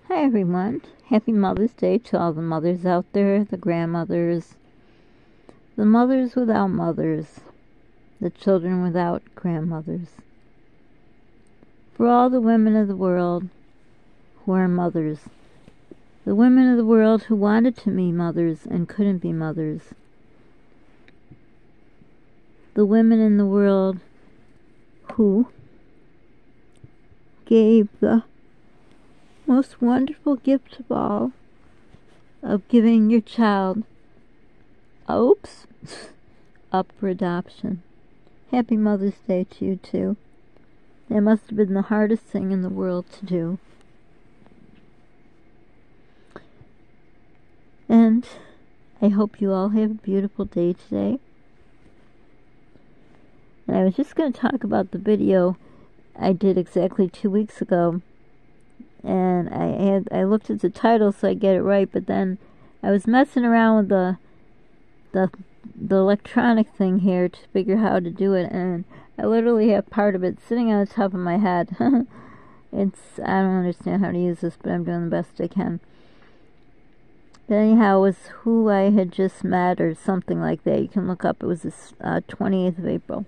Hi everyone. Happy Mother's Day to all the mothers out there, the grandmothers, the mothers without mothers, the children without grandmothers. For all the women of the world who are mothers, the women of the world who wanted to be mothers and couldn't be mothers, the women in the world who gave the most wonderful gift of all, of giving your child up for adoption. Happy Mother's Day to you too. That must have been the hardest thing in the world to do. And I hope you all have a beautiful day today. And I was just going to talk about the video I did exactly 2 weeks ago. And I looked at the title so I get it right, but then I was messing around with the electronic thing here to figure how to do it, and I literally have part of it sitting on the top of my head. I don't understand how to use this, but I'm doing the best I can. But anyhow, it was who I had just met or something like that. You can look up. It was the 28th of April.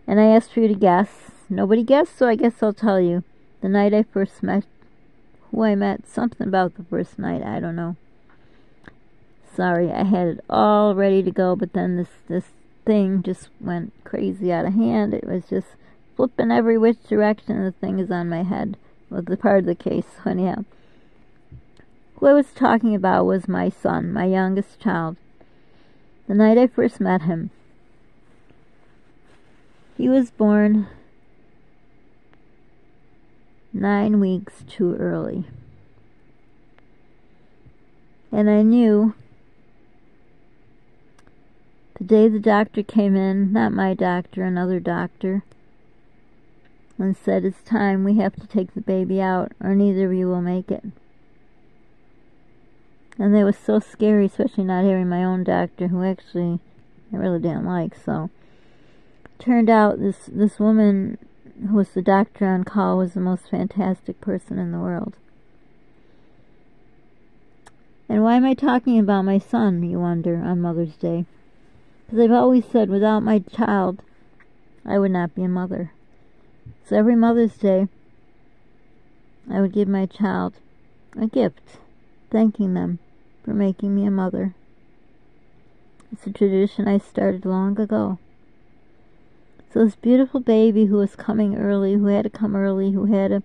And I asked for you to guess. Nobody guessed, so I guess I'll tell you. The night I first met, who I met, something about the first night, I don't know. Sorry, I had it all ready to go, but then this thing just went crazy out of hand. It was just flipping every which direction, and the thing is on my head. Was the part of the case, so anyhow. Who I was talking about was my son, my youngest child. The night I first met him. He was born 9 weeks too early. And I knew the day the doctor came in, not my doctor, another doctor, and said, "It's time, we have to take the baby out, or neither of you will make it." And that was so scary, especially not having my own doctor, who actually I really didn't like. So turned out this woman who was the doctor on call was the most fantastic person in the world. And why am I talking about my son, you wonder, on Mother's Day? Because I've always said, without my child, I would not be a mother. So every Mother's Day, I would give my child a gift, thanking them for making me a mother. It's a tradition I started long ago. So this beautiful baby who was coming early, who had to come early, I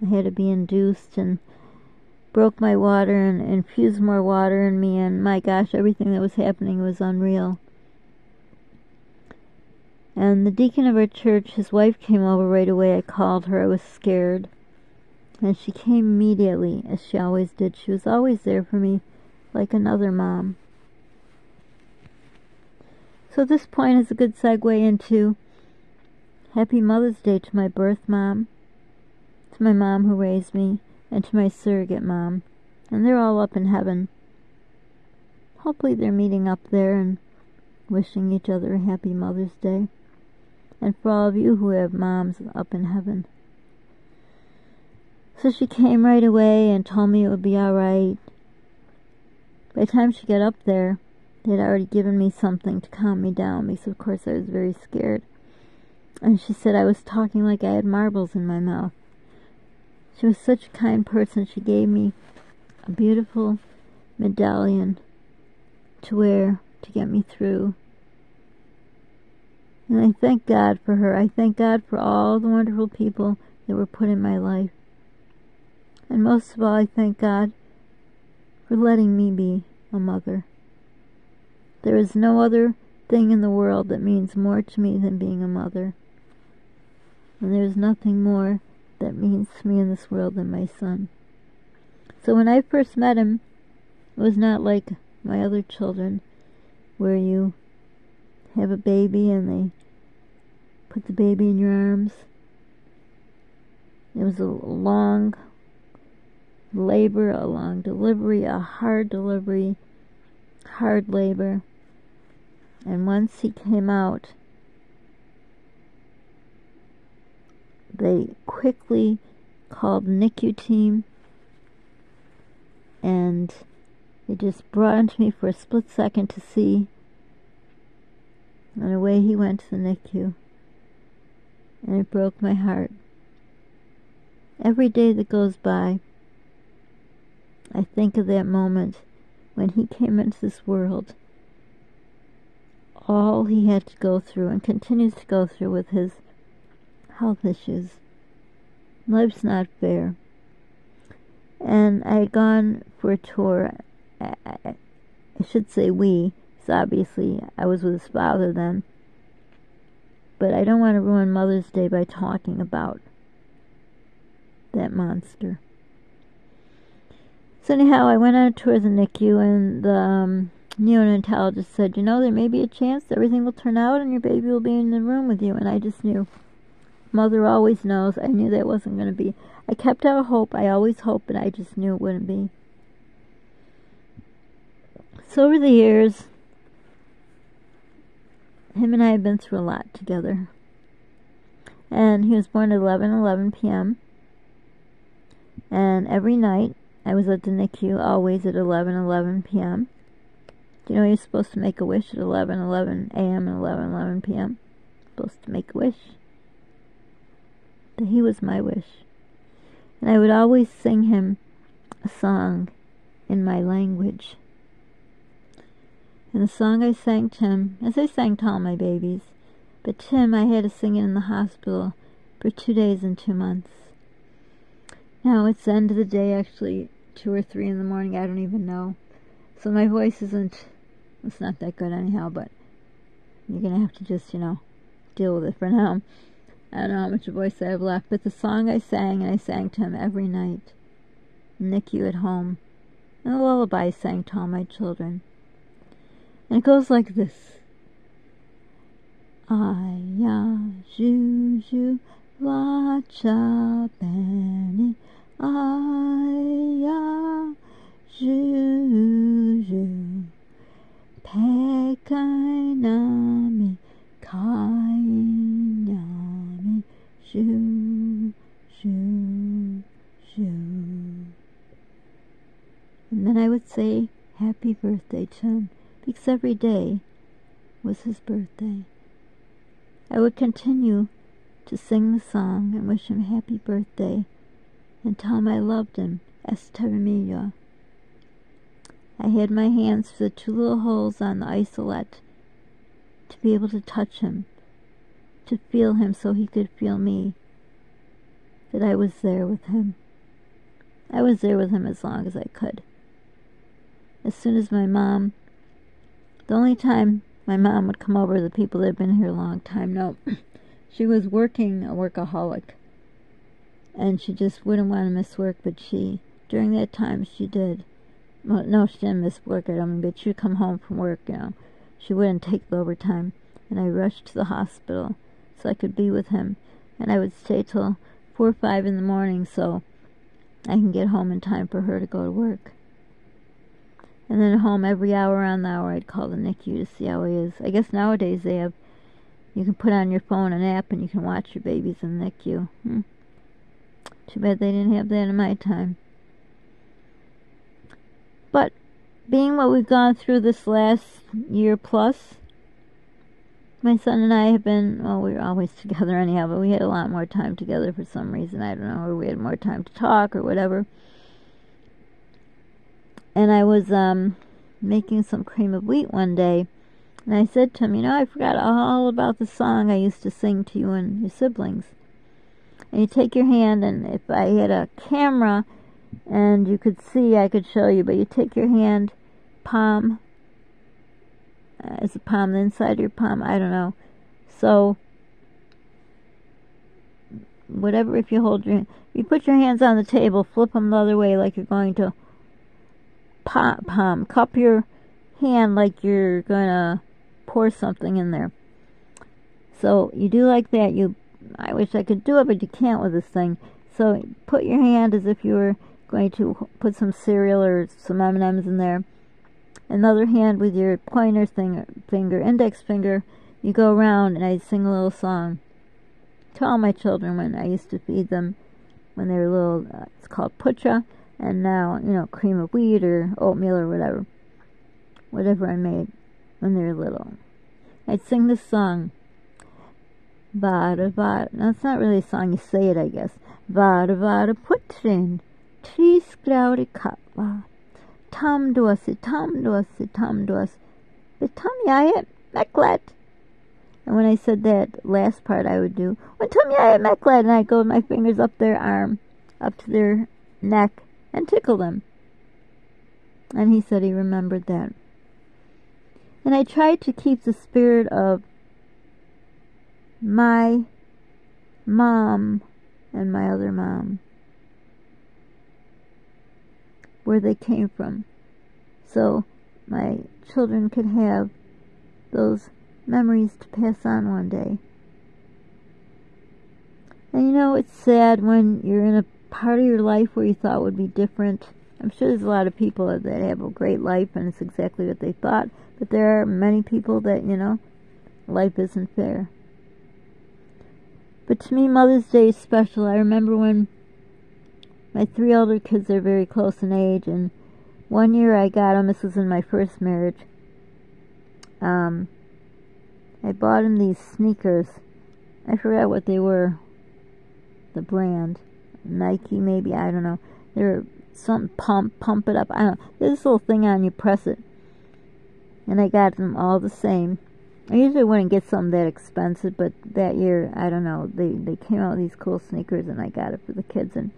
had to be induced, and broke my water and infused more water in me, and my gosh, everything that was happening was unreal. And the deacon of our church, his wife came over right away. I called her. I was scared. And she came immediately, as she always did. She was always there for me, like another mom. So this point is a good segue into Happy Mother's Day to my birth mom, to my mom who raised me, and to my surrogate mom. And they're all up in heaven. Hopefully they're meeting up there and wishing each other a happy Mother's Day. And for all of you who have moms up in heaven. So she came right away and told me it would be alright. By the time she got up there, they had already given me something to calm me down, because of course I was very scared. And she said I was talking like I had marbles in my mouth. She was such a kind person. She gave me a beautiful medallion to wear to get me through. And I thank God for her. I thank God for all the wonderful people that were put in my life. And most of all, I thank God for letting me be a mother. There is no other thing in the world that means more to me than being a mother. And there is nothing more that means to me in this world than my son. So when I first met him, it was not like my other children, where you have a baby and they put the baby in your arms. It was a long labor, a long delivery, a hard delivery, hard labor. And once he came out, they quickly called the NICU team and they just brought him to me for a split second to see, and away he went to the NICU, and it broke my heart. Every day that goes by, I think of that moment when he came into this world, all he had to go through and continues to go through with his health issues. Life's not fair. And I had gone for a tour. I should say we, because obviously I was with his father then. But I don't want to ruin Mother's Day by talking about that monster. So anyhow, I went on a tour of the NICU, and the neonatologist said, you know, there may be a chance that everything will turn out and your baby will be in the room with you. And I just knew. Mother always knows. I knew that wasn't going to be. I kept out hope. I always hoped, but I just knew it wouldn't be. So over the years, him and I have been through a lot together. And he was born at 11:11 p.m. And every night, I was at the NICU, always at 11:11 p.m. Do you know you're supposed to make a wish at 11:11 a.m. and 11:11 p.m.? Supposed to make a wish. But he was my wish. And I would always sing him a song in my language. And the song I sang to him, as I sang to all my babies, but to him I had to sing it in the hospital for 2 days and 2 months. Now it's the end of the day, actually 2 or 3 in the morning, I don't even know. So my voice it's not that good anyhow, but you're going to have to just, deal with it for now. I don't know how much voice I have left, but the song I sang, and I sang to him every night, NICU at home, and the lullaby I sang to all my children. And it goes like this. Aya, Juju, Wacha, Benny, Aya, Juju, Pekainami, Kainami, Ju, Ju, Ju. And then I would say happy birthday to him, because every day was his birthday. I would continue to sing the song and wish him happy birthday and tell him I loved him, Esteramillo. I had my hands for the 2 little holes on the isolette to be able to touch him, to feel him so he could feel me, that I was there with him. I was there with him as long as I could. As soon as the only time my mom would come over, the people that had been here a long time, no, she was working, a workaholic, and she just wouldn't want to miss work, but during that time she did. Well, no, she didn't miss work, but she'd come home from work, she wouldn't take the overtime, and I rushed to the hospital so I could be with him, and I would stay till 4 or 5 in the morning so I can get home in time for her to go to work. And then home every hour on the hour, I'd call the NICU to see how he is. I guess nowadays you can put on your phone an app and you can watch your babies in the NICU. Too bad they didn't have that in my time. But being what we've gone through this last year plus, my son and I have been, we were always together anyhow, but we had a lot more time together for some reason, I don't know, or we had more time to talk or whatever. And I was making some cream of wheat one day, and I said to him, I forgot all about the song I used to sing to you and your siblings. And you take your hand, and if I had a camera and you could see, I could show you, but you take your hand, palm, is the palm the inside of your palm? I don't know. So, whatever, if you put your hands on the table, flip them the other way like you're going to cup your hand like you're gonna pour something in there. So you do like that. I wish I could do it, but you can't with this thing. So put your hand as if you were going to put some cereal or some M&Ms in there. Another hand with your pointer finger, index finger, you go around, and I sing a little song to all my children when I used to feed them when they were little. It's called Putra, And now, cream of wheat or oatmeal or whatever I made when they were little. I'd sing this song. Vara vara. Now it's not really a song, you say it, I guess. Vara vara putrin, tris grauri katla. Tam duasi, Vitam yaya meklet. And when I said that last part, I would do, Vitam yaya meklet, and I'd go with my fingers up their arm, up to their neck, and tickle them. And he said he remembered that. And I tried to keep the spirit of my mom and my other mom, where they came from, so my children could have those memories to pass on one day. And it's sad when you're in a part of your life where you thought would be different. I'm sure there's a lot of people that have a great life and it's exactly what they thought, but there are many people that, life isn't fair. But to me, Mother's Day is special. I remember when my 3 older kids are very close in age, and one year I got them, this was in my first marriage, I bought them these sneakers. I forgot what they were, the brand. Nike maybe, I don't know. They're something pump it up, I don't know. There's this little thing on, you press it. And I got them all the same. I usually wouldn't get something that expensive, but that year, I don't know, they came out with these cool sneakers and I got it for the kids. And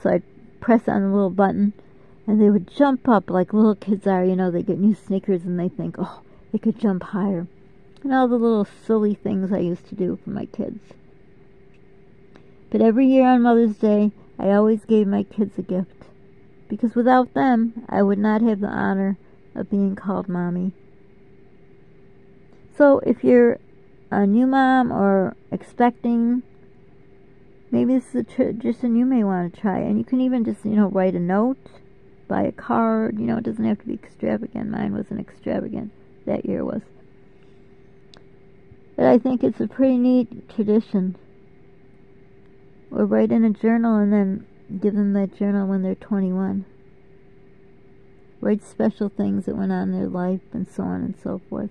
so I'd press on the little button and they would jump up like little kids are, they get new sneakers and they think, oh, they could jump higher. And all the little silly things I used to do for my kids. But every year on Mother's Day, I always gave my kids a gift. Because without them, I would not have the honor of being called Mommy. So if you're a new mom or expecting, maybe this is a tradition you may want to try. And you can even just, write a note, buy a card. It doesn't have to be extravagant. Mine wasn't extravagant. That year was. But I think it's a pretty neat tradition. Or write in a journal and then give them that journal when they're 21. Write special things that went on in their life and so on and so forth.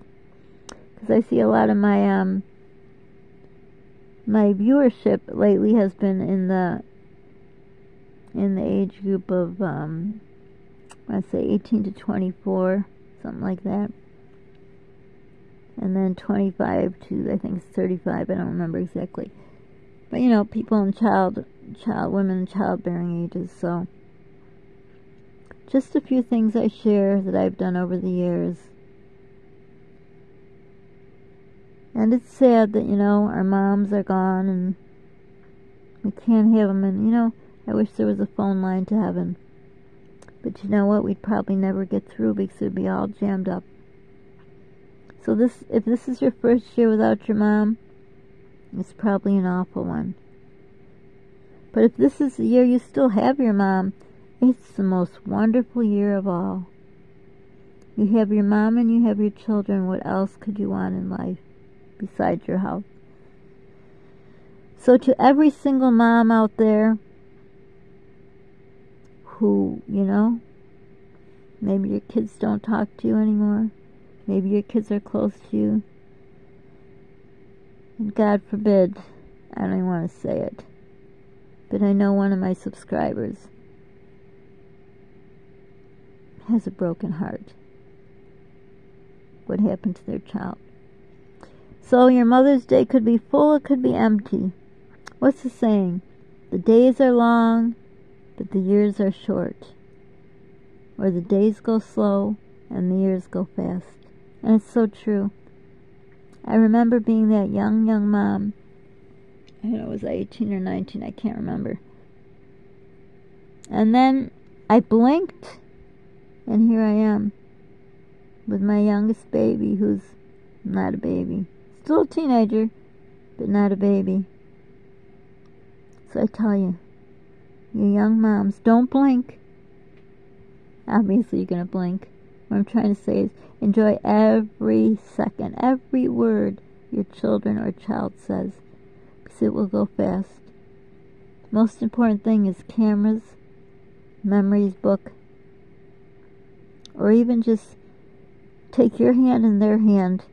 Because I see a lot of my my viewership lately has been in the age group of I'd say 18 to 24, something like that. And then 25 to I think it's 35, I don't remember exactly. But people in women in childbearing ages, so just a few things I share that I've done over the years. And it's sad that, our moms are gone and we can't have them. And, I wish there was a phone line to heaven. But you know what? We'd probably never get through because it would be all jammed up. So if this is your first year without your mom, it's probably an awful one. But if this is the year you still have your mom, it's the most wonderful year of all. You have your mom and you have your children. What else could you want in life besides your health? So to every single mom out there who, maybe your kids don't talk to you anymore. Maybe your kids are close to you. And God forbid, I don't even want to say it, but I know one of my subscribers has a broken heart. What happened to their child? So your Mother's Day could be full, it could be empty. What's the saying? The days are long, but the years are short. Or the days go slow, and the years go fast. And it's so true. I remember being that young mom. I don't know, was I 18 or 19? I can't remember. And then I blinked, and here I am with my youngest baby, who's not a baby. Still a teenager, but not a baby. So I tell you, you young moms, don't blink. Obviously, you're going to blink. What I'm trying to say is enjoy every second, every word your children or child says, because it will go fast. Most important thing is cameras, memories book, or even just take your hand in their hand.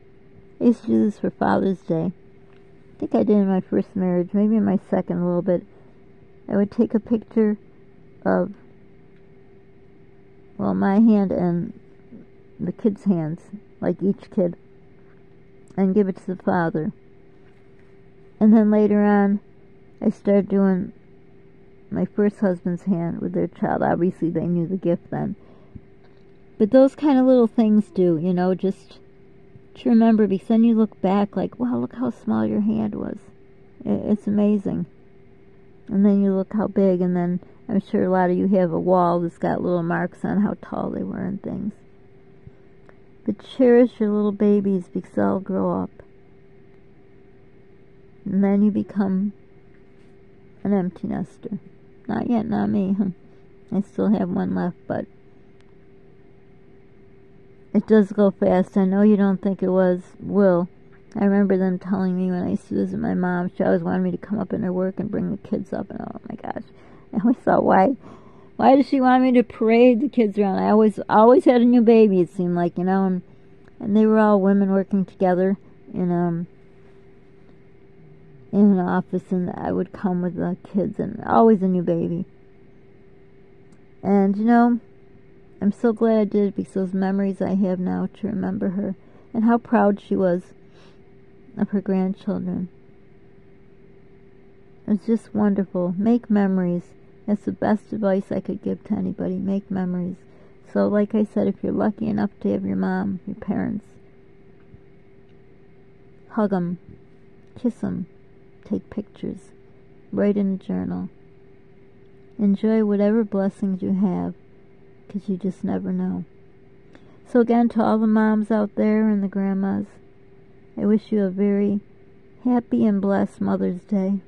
I used to do this for Father's Day. I think I did in my first marriage, maybe in my second a little bit. I would take a picture of, well, my hand and the kids' hands, like each kid, and give it to the father. And then later on, I started doing my first husband's hand with their child. Obviously, they knew the gift then. But those kind of little things do, you know, just to remember, because then you look back like, wow, look how small your hand was. It's amazing. And then you look how big, and then I'm sure a lot of you have a wall that's got little marks on how tall they were and things. But cherish your little babies because they'll grow up. And then you become an empty nester. Not yet, not me. I still have one left, but it does go fast. I know you don't think it will. I remember them telling me when I used to visit my mom, she always wanted me to come up in her work and bring the kids up, and oh my gosh. I always thought, why does she want me to parade the kids around? I always had a new baby, it seemed like, you know, and they were all women working together in an office, and I would come with the kids, and always a new baby. And, you know, I'm so glad I did it because those memories I have now to remember her and how proud she was of her grandchildren. It was just wonderful. Make memories. That's the best advice I could give to anybody. Make memories. So, like I said, if you're lucky enough to have your mom, your parents, hug them, kiss them, take pictures, write in a journal. Enjoy whatever blessings you have, because you just never know. So again, to all the moms out there and the grandmas, I wish you a very happy and blessed Mother's Day.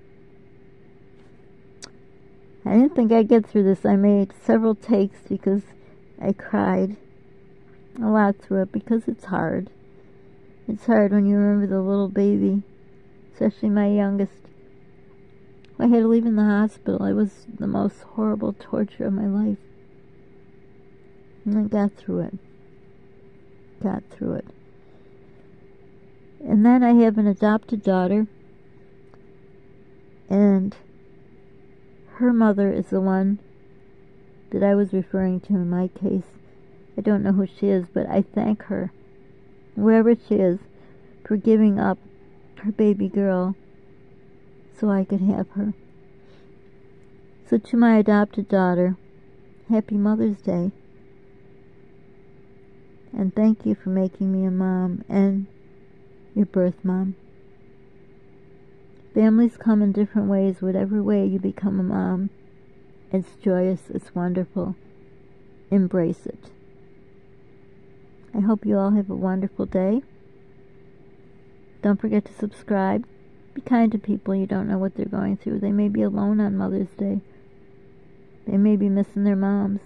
I didn't think I'd get through this. I made several takes because I cried a lot through it because it's hard. It's hard when you remember the little baby, especially my youngest. I had to leave in the hospital. It was the most horrible torture of my life. And I got through it. And then I have an adopted daughter, and her mother is the one that I was referring to in my case. I don't know who she is, but I thank her, wherever she is, for giving up her baby girl so I could have her. So to my adopted daughter, happy Mother's Day. And thank you for making me a mom and your birth mom. Families come in different ways. Whatever way you become a mom, it's joyous, it's wonderful. Embrace it. I hope you all have a wonderful day. Don't forget to subscribe. Be kind to people. You don't know what they're going through. They may be alone on Mother's Day. They may be missing their moms,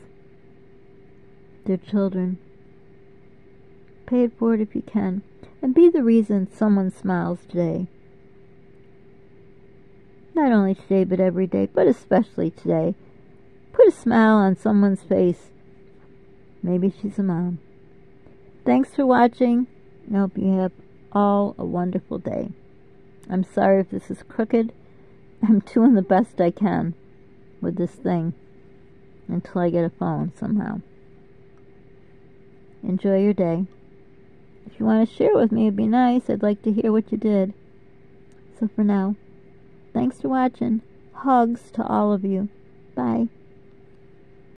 their children. Pay it forward if you can. And be the reason someone smiles today. Not only today, but every day, but especially today. Put a smile on someone's face. Maybe she's a mom. Thanks for watching. I hope you have all a wonderful day. I'm sorry if this is crooked. I'm doing the best I can with this thing until I get a phone somehow. Enjoy your day. If you want to share with me, it'd be nice. I'd like to hear what you did. So for now, thanks for watching. Hugs to all of you. Bye.